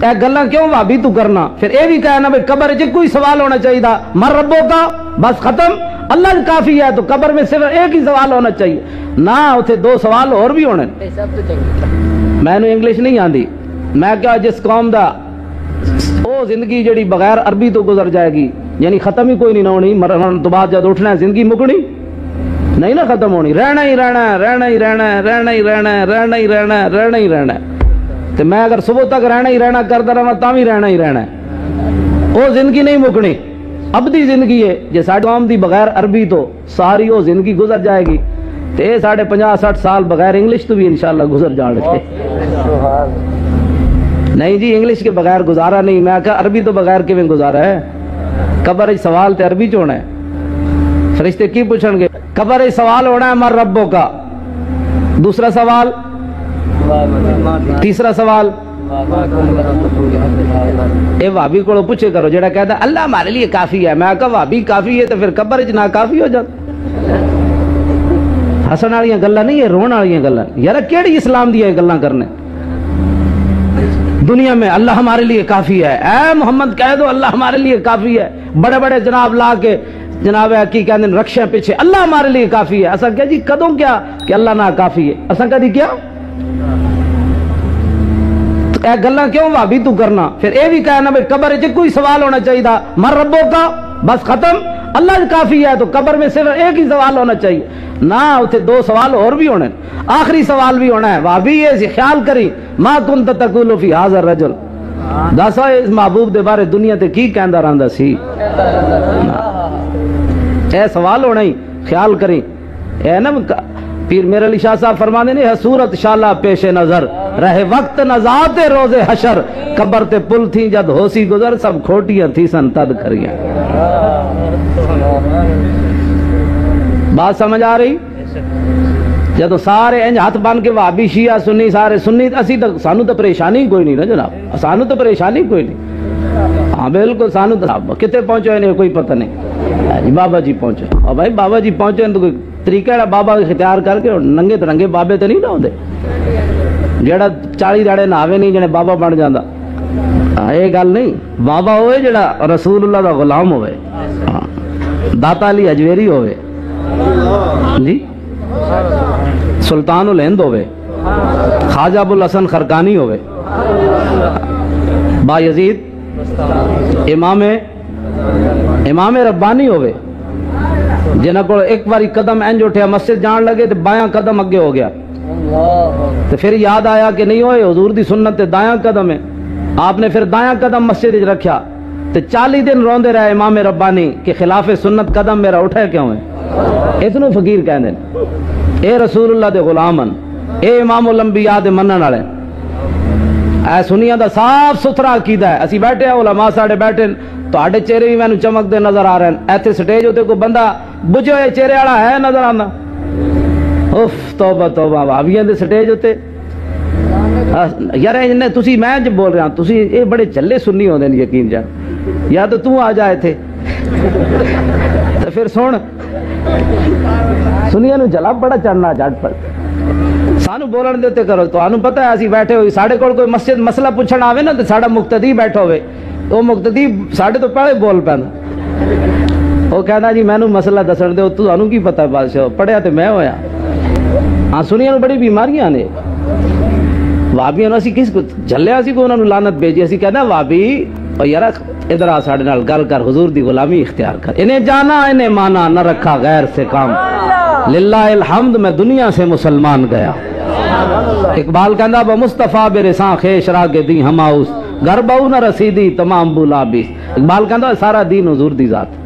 اے گلاں کیوں بھابی تو کرنا؟ پھر اے بھی کہنا بھائی قبر وچ کوئی سوال ہونا چاہیے، من ربو کا، بس ختم، اللہ کافی ہے، تو قبر میں صرف ایک ہی سوال ہونا چاہیے نہ، اتنے دو سوال اور بھی ہونے۔ میں نے انگلش نہیں آندی، میں کیا جس قوم دا او زندگی جڑی بغیر عربی تو گزر جائے گی، یعنی ختم ہی کوئی نہیں نہ ہونی، مرن تو بعد جب اٹھنا ہے زندگی مکنی نہیں نہ ختم ہونی، رہنا ہی رہنا ہے، رہنا ہی رہنا ہے، رہنا ہی رہنا ہے، رہنا ہی رہنا ہے، رہنا ہی رہنا ہے۔ تو میں اگر صبح تک رہنا ہی رہنا کرتا رہا تاں بھی رہنا ہی رہنا ہے، وہ زندگی نہیں مکنی، ابدی زندگی ہے۔ جی ساڈی قوم دی بغیر عربی تو ساری وہ زندگی گزر جائے گی، تو یہ 50-60 سال بغیر انگلش تو بھی انشاءاللہ گزر جان گے۔ نہیں جی انگلش کے بغیر گزارا نہیں، میں کہا عربی تو بغیر کیویں گزارا ہے؟ قبر سوال تے عربی چ ہونا ہے، فرشتے کی پوچھن گے؟ قبر سوال ہونا ہے من ربوں کا، دوسرا سوال، تیسرا سوال اے بھابی کو پوچھے کرو جڑا کہتا اللہ ہمارے لیے کافی ہے، میں کہا بھابی کافی ہے تو پھر قبر چ نہ کافی ہو جاتا۔ ہسن والی گلاں نہیں، رون والی گلاں یار، کیڑی اسلام دی گلاں کرنے؟ دنیا میں اللہ ہمارے لیے کافی ہے، اے محمد کہہ دو اللہ ہمارے لیے کافی ہے، بڑے بڑے جناب لا کے جناب کی کہتے ہیں رکشے پیچھے اللہ ہمارے لیے کافی ہے۔ اسا کہا جی کدوں کیا کہ اللہ نہ کافی ہے؟ اسا کدی کیا؟ اے گلاں کیوں بھابی تو کرنا؟ پھر اے بھی کہنا بھائی قبر وچ کوئی سوال ہونا چاہیے، من ربوں کا، بس ختم، اللہ کافی ہے، تو قبر میں صرف ایک ہی سوال ہونا چاہیے نہ، اتنے دو سوال اور بھی ہونے، آخری سوال بھی ہونا ہے۔ بھابی یہ خیال کری ما کنت تقول فی ھذا الرجل، دسا اس محبوب دے بارے دنیا تے کی کہندا رہندا سی؟ اے سوال ہونا ہی خیال کریں۔ اے نا پیر میرے علی شاہ صاحب فرمانے نے صورت شالا پیش نظر رہے وقت نزاعت روز حشر، قبر تے پل تھی جد ہوسی گزر سب کھوٹیاں تھی سن تد کریاں۔ بات سمجھ آ رہی؟ جدو سارے انج ہاتھ بن کے وہابی شیعہ سنی سارے سنی، اسی تو سانو تو پریشانی کوئی نہیں نا جناب، سانو تو پریشانی کوئی نہیں، ہاں بالکل سانو تو کتنے پہنچے انہیں کوئی پتہ نہیں، جی بابا جی پہنچے، اور بھائی بابا جی پہنچے تو کوئی طریقہ ہے بابا اختیار کر کے ننگے ترنگے بابے تو نہیں نہ ہوندے، جڑا 40 داڑے نہاوے نہیں جنے بابا بن جاندا، یہ گل نہیں، بابا ہوئے جڑا رسول اللہ دا غلام ہوئے، داتا علی اجویری ہوئے جی، سلطان الہند ہوئے، خواجہ ابو الحسن خرقانی ہوئے، با یزید امام ربانی ہوئے، جنہاں کو ایک باری قدم انج اٹھیا مسجد جان لگے تو بایاں قدم اگے ہو گیا، تو پھر یاد آیا کہ نہیں ہوئے حضور دی سنت تے دایاں قدم ہے، آپ نے پھر دایاں قدم مسجد رکھیا، تو 40 دن روندے رہے امام ربانی کہ خلاف سنت قدم میرا اٹھے کیوں ہے؟ اتنو فقیر کہنے اے رسول اللہ دے غلامن، اے امام الانبیاء دے منن والے، اے سنیاں دا صاف ستھرا عقیدہ ہے، اسی بیٹھے ہیں علماء ساڑے بیٹھے، تو آڑے چہرے بھی میں نے چمک دے نظر آ رہے ہیں، ایتھے سٹیج ہوتے کوئی بندہ بجھے ہوئے چہرے والا ہے نظر آنا، اف توبہ توبہ، بھابیاں دے سٹیج ہوتے یار انہیں تسی میں جب بول رہا ہوں تسی اے بڑے چلے سنی ہوندے ہیں یقین جان، یا تو آ جائے تھے تو پھر سن سنیا نو جلا بڑا چڑھنا جٹ پر سانو بولن دیتے کرو، تو آنو پتہ ہے اسی بیٹھے ہوئی ساڑھے کوڑ کوئی مسجد مسئلہ پوچھنا آوے نا تو ساڑھا مقتدی بیٹھا ہوئے، وہ مقتدی ساڑھے تو پہلے بول پہنا، وہ کہنا جی میں نو مسئلہ دسن دے، تو آنو کی پتہ ہے بادشاہ پڑھیا تو میں ہویا، ہاں سنیا نو بڑی بیماریاں نے، وابیاں نو اسی کس کو جھلے اسی کو انہوں نے لعنت بھیجی، اسی کہنا وابی اور یارہ ادھر آ ساڑھے نال گل کر، حضور دی غلامی اختیار کر، انہیں جانا انہیں مانا نہ رکھا غیر سے کام، للہ الحمد میں دنیا سے مسلمان گیا۔ اقبال کہندا با مصطفیٰ برساں خیش راگ دی ہماؤس گھر بہو نہ رسیدی تمام بولا بھی، اقبال کہندا سارا دین حضور دی ذات،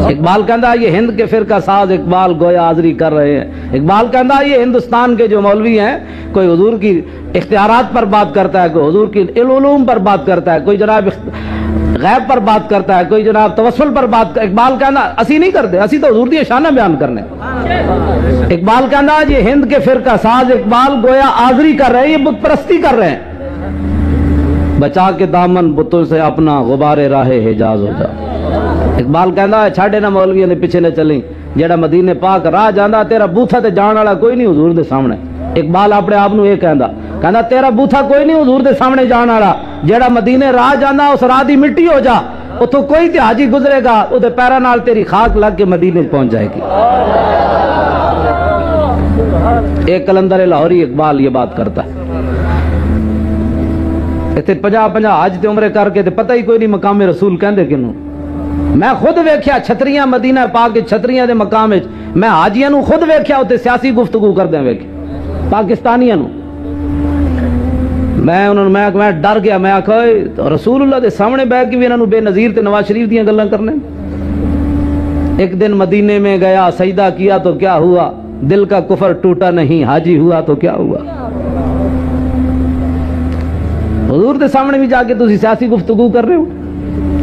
اقبال کہندا یہ ہند کے فرقہ ساز اقبال گویا حاضری کر رہے ہیں، اقبال کہندا یہ ہندوستان کے جو مولوی ہیں کوئی حضور کی اختیارات پر بات کرتا ہے، کوئی حضور کی علوم پر بات کرتا ہے، کوئی جناب غیب پر بات کرتا ہے، کوئی جناب توسل پر بات کرتا ہے، اقبال کہنا اسی نہیں کرتے، اسی تو حضور دی شانہ بیان کرنے، اقبال کہنا یہ ہند کے فرقہ ساز اقبال گویا حاضری کر رہے ہیں، یہ بت پرستی کر رہے ہیں، بچا کے دامن بتوں سے اپنا غبار راہ حجاز ہو جا، اقبال کہنا ہے چھاڑے نہ مولویوں نے پیچھے نہ چلیں، جیڑا مدینے پاک راہ جاندہ تیرا بوتھا تے جان والا کوئی نہیں حضور دے سامنے، اقبال اپنے آپ نو یہ کہندا کہنا تیرا بوتھا کوئی نہیں حضور دے سامنے جان والا، جیڑا مدینے راہ جانا اس راہ دی مٹی ہو جا، اتوں کوئی تے حاجی گزرے گا او دے پیراں نال تیری خاک لگ کے مدینے پہنچ جائے گی۔ ایک کلندر لاہوری اقبال یہ بات کرتا ہے، اتنے 50 حج تے عمرے کر کے تے پتہ ہی کوئی نہیں مقام رسول کہندے کنوں۔ میں خود ویکھیا چھتریاں مدینہ پاک چھتریاں دے مقام وچ، میں حاجیاں نو خود ویکھیا تے سیاسی گفتگو کردے ویکھے پاکستانیاں نو، میں انہوں نے میں ڈر گیا، میں آکھا رسول اللہ دے سامنے بیٹھ کے بھی انہوں بے نظیر تے نواز شریف دیاں گلاں کرنے۔ ایک دن مدینے میں گیا، سجدہ کیا تو کیا ہوا، دل کا کفر ٹوٹا نہیں، حاجی ہوا تو کیا ہوا۔ حضور دے سامنے بھی جا کے تسی سیاسی گفتگو کر رہے ہو،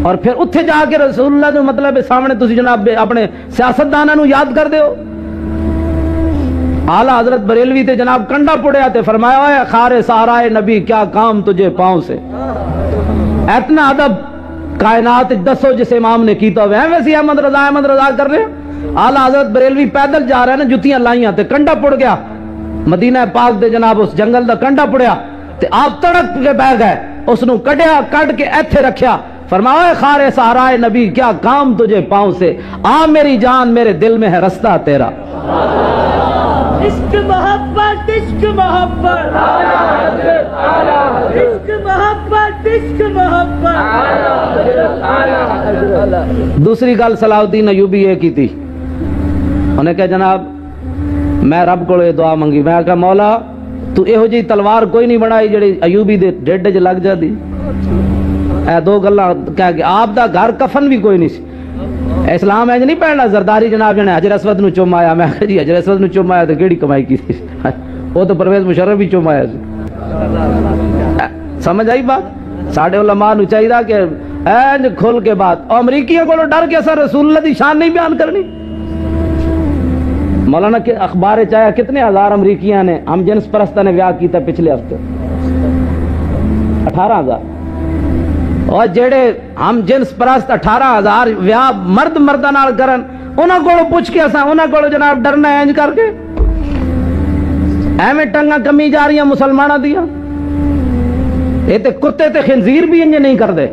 اور پھر اتھے جا کے رسول اللہ جو مطلب سامنے تسی جناب اپنے سیاستداناں نو یاد کر دے ہو۔ اعلیٰ حضرت بریلوی تے جناب کنڈا پڑیا تے فرمایا اے خار سہرائے نبی کیا کام تجھے پاؤں سے، اتنا ادب کائنات دسو جس امام نے کیتا ہوئے ہیں، ویسے احمد رضا کر رہے ہیں۔ اعلیٰ حضرت بریلوی پیدل جا رہے ہیں نا، جتیاں لائیاں تے کنڈا پڑ گیا مدینہ پاک دے جناب اس جنگل دا کنڈا پڑیا تے آپ تڑک کے بہ گئے، اس نو کڈیا کڈ کے ایتھے رکھیا، فرمایا اے خار سہرائے نبی کیا کام تجھے پاؤں سے، آ میری جان میرے دل میں ہے رستہ تیرا۔ عشق محبت عشق محبت عشق محبت عشق محبت۔ دوسری گل صلاح الدین ایوبی یہ کی تھی، انہیں کہا جناب میں رب کو یہ دعا منگی، میں کہا مولا تو ایہو جی تلوار کوئی نہیں بنائی جڑی ایوبی دے ڈیڈ وچ لگ جاتی۔ اے دو گلاں کہہ کے آپ دا گھر کفن بھی کوئی نہیں سی، اسلام انج نہیں پہننا زرداری جناب جنے حجر اسود نو چومایا، میں کہا جی حجر اسود نو چومایا تو کیڑی کمائی کی تھی، وہ تو پرویز مشرف بھی چومایا سی۔ سمجھ آئی بات؟ ساڈے علماء نو چاہیے کہ انج کھل کے بات، اور امریکیوں کو ڈر کے اثر رسول اللہ دی شان نہیں بیان کرنی۔ مولانا کے اخبار چاہیا کتنے ہزار امریکیاں نے ہم جنس پرستہ نے ویاہ کیتا پچھلے ہفتے، 18,000، اور جڑے ہم جنس پرست 18,000 ویاہ مرد مردہ نال کرن، انہاں کولوں پوچھ کے اساں انہاں کولوں جناب ڈرنا ہے انج کر کے؟ ایویں ٹنگاں کمی جا رہی ہیں مسلماناں دیاں، یہ تے کتے تے خنزیر بھی انج نہیں کردے۔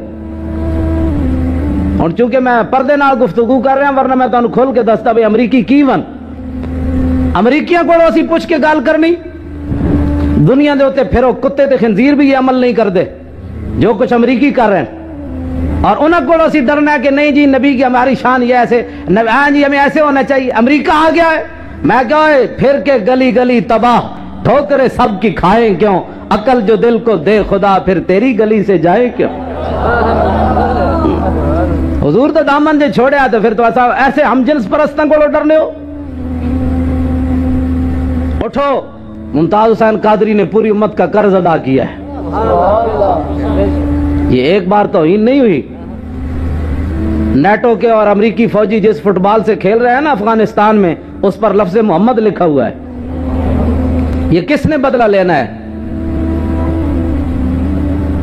اور چونکہ میں پردے نال گفتگو کر رہا ہوں، ورنہ میں تانوں کھول کے دستا بھئی امریکی کی ون، امریکیاں کولوں اسی پوچھ کے گل کرنی، دنیا دے اوتے پھرو کتے تے خنزیر بھی یہ عمل نہیں کردے جو کچھ امریکی کر رہے ہیں، اور انہوں کو اسی ڈرنا ہے کہ نہیں جی نبی کی ہماری شان یہ ایسے، ہاں جی ہمیں ایسے ہونا چاہیے۔ امریکہ آ گیا ہے، میں کہا ہے پھر کے گلی گلی تباہ، ٹھوکریں سب کی کھائیں کیوں، عقل جو دل کو دے خدا پھر تیری گلی سے جائے کیوں۔ حضور تو دامن جے چھوڑے آتے، پھر تو ایسے ہم جنس پرستوں کو ڈرنے ہو۔ اٹھو، ممتاز حسین قادری نے پوری امت کا قرض ادا کیا ہے، یہ ایک بار توہین نہیں ہوئی۔ نیٹو کے اور امریکی فوجی جس فٹ بال سے کھیل رہے ہیں نا افغانستان میں، اس پر لفظ محمد لکھا ہوا ہے، یہ کس نے بدلہ لینا ہے؟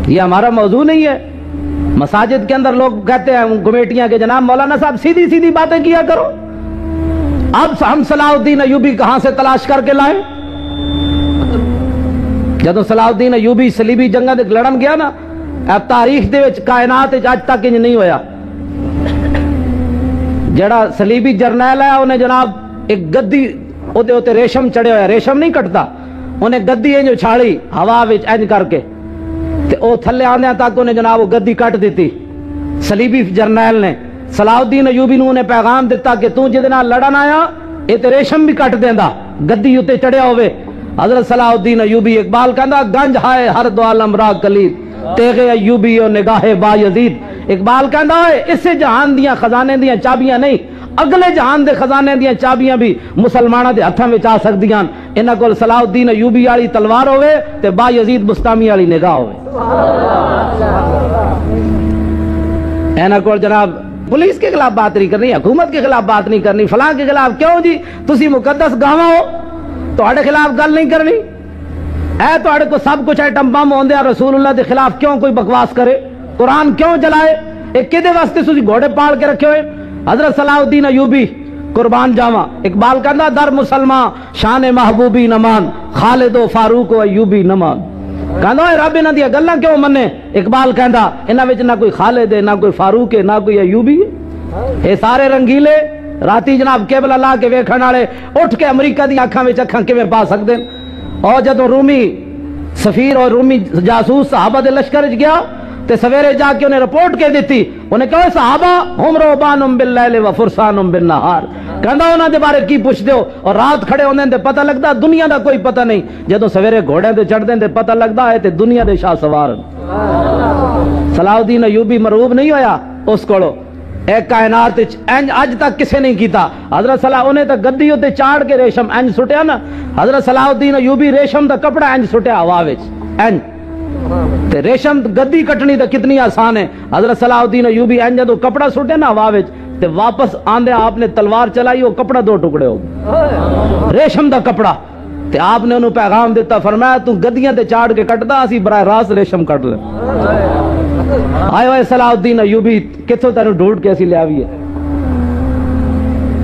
یہ ہمارا موضوع نہیں ہے۔ مساجد کے اندر لوگ کہتے ہیں کمیٹیاں کے جناب مولانا صاحب سیدھی سیدھی باتیں کیا کرو، اب ہم صلاح الدین ایوبی کہاں سے تلاش کر کے لائیں؟ جدو صلاح الدین ایوبی صلیبی جنگاں دے لڑن گیا نا، اب تاریخ دے وچ کائنات وچ اج تک انج نہیں ہویا، جڑا صلیبی جرنیل ہے انہیں جناب ایک گدی اوتے اوتے ریشم چڑھے ہویا، ریشم نہیں کٹتا، انہیں گدی انج اچھاڑی ہوا وچ انج کر کے تے او تھلے آندیاں تک انہیں جناب وہ گدی کٹ دیتی۔ صلیبی جرنیل نے صلاح الدین ایوبی نو نے پیغام دیتا کہ تو جدے نال لڑن آیا اے تے ریشم بھی کٹ دیندا، گدی اتے چڑھیا ہوئے۔ حضرت صلاح الدین ایوبی اقبال کہندا گنج ہائے ہر دو عالم را کلید، تیغے ایوبی و نگاہ با یزید۔ اقبال کہندا ہے اسے جہان دیاں خزانے دیاں چابیاں نہیں، اگلے جہان دے خزانے دیاں چابیاں بھی مسلماناں دے ہتھاں وچ آ سکدیاں، انہاں کول صلاح الدین ایوبی والی تلوار ہوئے تے با یزید بستامی والی نگاہ ہوئے۔ انہاں کول جناب پولیس کے خلاف بات نہیں کرنی، حکومت کے خلاف بات نہیں کرنی، فلاں کے خلاف، کیوں جی تسی مقدس گاواں ہو تہاڈے خلاف گل نہیں کرنی؟ اے تہاڈے کو سب کچھ ایٹم بم ہوندے، رسول اللہ دے خلاف کیوں کوئی بکواس کرے؟ قرآن کیوں جلائے؟ ایک کدے واسطے تسی گھوڑے پال کے رکھے ہوئے؟ حضرت صلاح الدین ایوبی قربان جاواں، اقبال کہندا در مسلمان شان محبوبی نمان، خالد و فاروق و ایوبی نمان۔ کہندا اے رب انہاں دی گلاں کیوں منے؟ اقبال کہندا انہاں وچ نہ کوئی خالد ہے، نہ کوئی فاروق ہے، نہ کوئی ایوبی ہے، اے سارے رنگیلے راتی جناب کیبل لا کے ویکھن والے اٹھ کے امریکہ دی اکھاں وچ اکھاں کیویں پا سکدے؟ اور جدوں رومی سفیر اور رومی جاسوس صحابہ دے لشکر وچ گیا تے سویرے جا کے انہیں رپورٹ کے دیتی، انہیں کہا صحابہ ہم روبانم باللیل و فرسانم بالنہار، کہندا انہاں دے بارے کی پوچھ دیو، اور رات کھڑے ہوندے تے پتہ لگدا دنیا دا کوئی پتہ نہیں، جدوں سویرے گھوڑے تے چڑھ دے تے پتہ لگدا ہے تے دنیا دے شاہ سوار۔ صلاح الدین ایوبی مرعوب نہیں ہویا اس کولو، ایک کائنات اج تک کسے نہیں کیتا۔ حضرت صلاح انہیں تے گدی تے چاڑ کے ریشم انج سٹیا نا، حضرت صلاح الدین ایوبی ریشم دا کپڑا انج سٹیا ہوا وچ انج، تے ریشم گدی کٹنی تے کتنی آسان ہے۔ حضرت صلاح الدین ایوبی انج جدوں کپڑا سٹیا نا ہوا وچ تے واپس آندے آپ نے تلوار چلائی، وہ کپڑا دو ٹکڑے ہو گئے، ریشم دا کپڑا، تے آپ نے انہوں پیغام دیتا، فرمایا تو گدیاں تے چاڑ کے کٹدا، اسی براہ راست ریشم کٹ لیں۔ آئے ہوئے صلاح الدین ایوبی کتوں تینوں ڈھونڈ کے اسی لے آئیے۔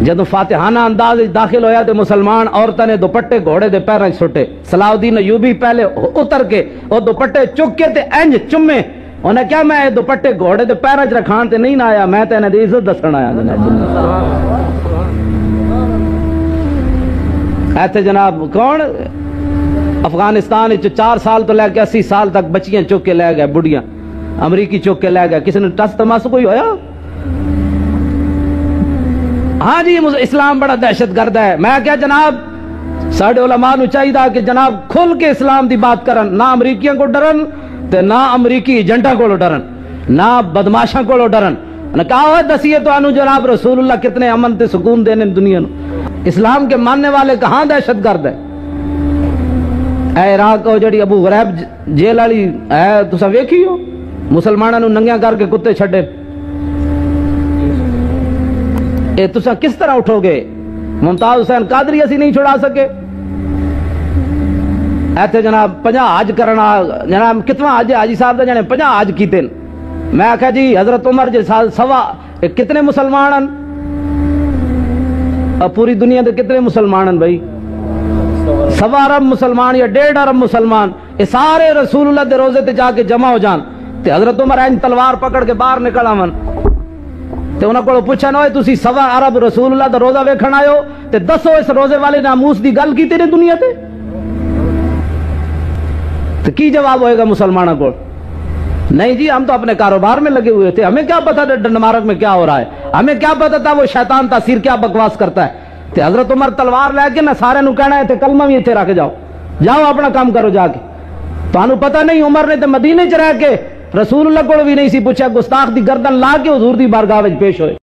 جدو فاتحانہ انداز داخل ہویا تے مسلمان عورتوں نے دوپٹے گھوڑے دے پیراں چھٹے، صلاح الدین ایوبی پہلے اتر کے وہ دوپٹے چک کے تے انج چمے، انہیں کیا میں دوپٹے گھوڑے دے پیراں چ رکھان تے نہیں نہ آیا، میں تے انہاں دی عزت دسن آیا۔ ایتھے جناب کون افغانستان 4 سال تو لے کے 80 سال تک بچیاں چک کے لے گئے، بڑھیاں امریکی چک کے لے گئے، کسی نے ٹس تماسا کوئی ہویا؟ ہاں جی اسلام بڑا دہشت گرد ہے۔ میں کیا جناب ساڈے علماء نو چاہیے کہ جناب کھل کے اسلام دی بات کرن، نہ امریکیاں کو ڈرن تے نہ امریکی ایجنٹاں کو ڈرن، نہ بدماشاں کو ڈرن۔ نے کہا ہوئے دسیے تو انو جناب رسول اللہ کتنے امن تے سکون دینے دنیا نو، اسلام کے ماننے والے کہاں دہشت گرد ہے؟ اے عراق کو جڑی ابو غریب جیل والی ہے تساں ویکھی ہو، مسلماناں نو ننگیاں کر کے کتے چھڈے، اے تساں کس طرح اٹھو گے؟ ممتاز حسین قادری اسی نہیں چھڑا سکے۔ ایتھے جناب 50 حج کرنا، جناب کتنا حج ہے حاجی صاحب دا جانے 50 حج کیتے، میں آکھا جی حضرت عمر جے سوا کتنے مسلمان ہیں؟ پوری دنیا دے کتنے مسلمان ہیں بھائی؟ 1.25 ارب مسلمان یا 1.5 ارب مسلمان، یہ سارے رسول اللہ دے روزے تے جا کے جمع ہو جان تے حضرت عمر این تلوار پکڑ کے باہر نکل آون تے انہاں کو پوچھا نہ تسی 1.25 ارب رسول اللہ دا روزہ ویکھن آئے ہو تے دسو اس روزے والے ناموس دی گل کیتی نے دنیا تے؟ تو کی جواب ہوئے گا مسلمانوں کو؟ نہیں جی ہم تو اپنے کاروبار میں لگے ہوئے تھے، ہمیں کیا پتا ڈنمارک میں کیا ہو رہا ہے، ہمیں کیا پتا تھا وہ شیطان تاثیر کیا بکواس کرتا ہے۔ تے حضرت عمر تلوار لے کے نہ سارے نو کہنا ہے تے کلمہ بھی اتنے رکھ جاؤ، جاؤ اپنا کام کرو جا کے۔ تانوں پتہ نہیں عمر نے تے مدینے چ رہ کے رسول اللہ کو بھی نہیں سی پوچھا، گستاخ دی گردن لا کے حضور دی بارگاہ وچ پیش ہوئے۔